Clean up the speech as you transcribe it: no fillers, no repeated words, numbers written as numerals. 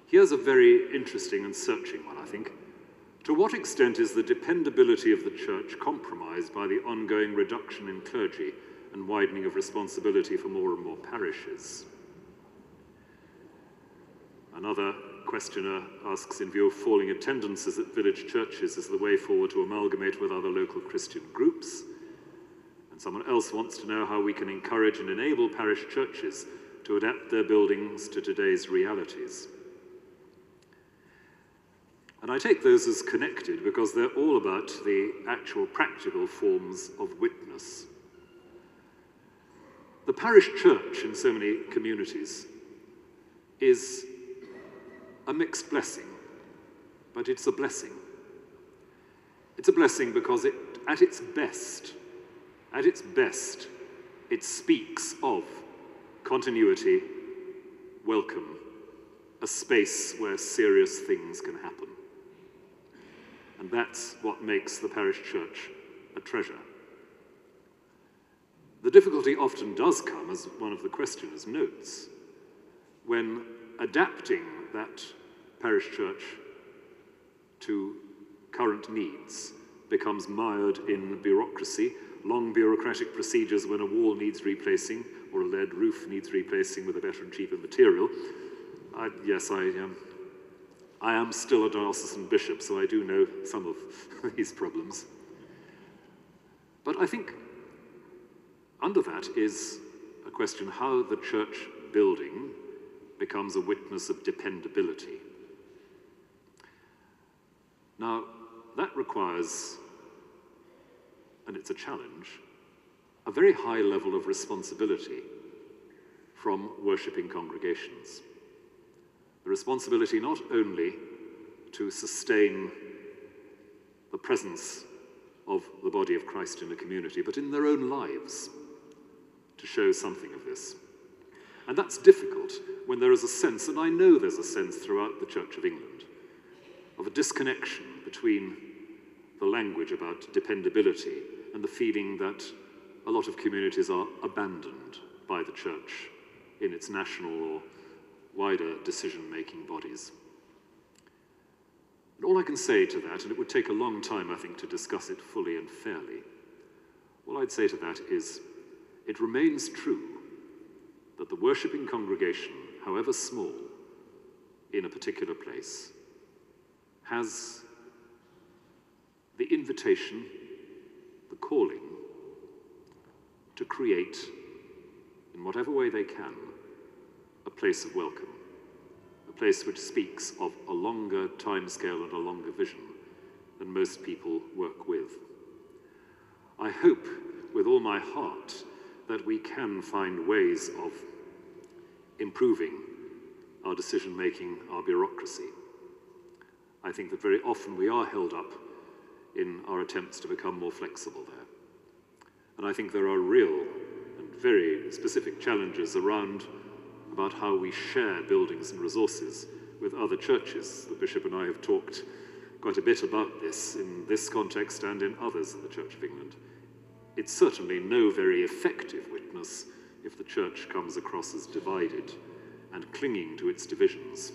Here's a very interesting and searching one, I think. To what extent is the dependability of the Church compromised by the ongoing reduction in clergy and widening of responsibility for more and more parishes? Another questioner asks, in view of falling attendances at village churches, is the way forward to amalgamate with other local Christian groups? And someone else wants to know how we can encourage and enable parish churches to adapt their buildings to today's realities. And I take those as connected because they're all about the actual practical forms of witness. The parish church in so many communities is a mixed blessing, but it's a blessing. It's a blessing because at its best, it speaks of continuity, welcome, a space where serious things can happen. And that's what makes the parish church a treasure. The difficulty often does come, as one of the questioners notes, when adapting that parish church to current needs becomes mired in bureaucracy, long bureaucratic procedures when a wall needs replacing or a lead roof needs replacing with a better and cheaper material. I am still a diocesan bishop, so I do know some of these problems. But I think under that is a question how the church building becomes a witness of dependability. Now, that requires, and it's a challenge, a very high level of responsibility from worshipping congregations. The responsibility not only to sustain the presence of the body of Christ in the community, but in their own lives to show something of this. And that's difficult when there is a sense, and I know there's a sense throughout the Church of England, of a disconnection between the language about dependability and the feeling that a lot of communities are abandoned by the Church in its national or wider decision-making bodies. And all I can say to that, and it would take a long time, I think, to discuss it fully and fairly, all I'd say to that is, it remains true that the worshipping congregation, however small, in a particular place, has the invitation, the calling, to create, in whatever way they can, a place of welcome, a place which speaks of a longer timescale and a longer vision than most people work with. I hope with all my heart that we can find ways of improving our decision-making, our bureaucracy. I think that very often we are held up in our attempts to become more flexible there. And I think there are real and very specific challenges around about how we share buildings and resources with other churches. The Bishop and I have talked quite a bit about this in this context and in others in the Church of England. It's certainly no very effective witness if the Church comes across as divided and clinging to its divisions.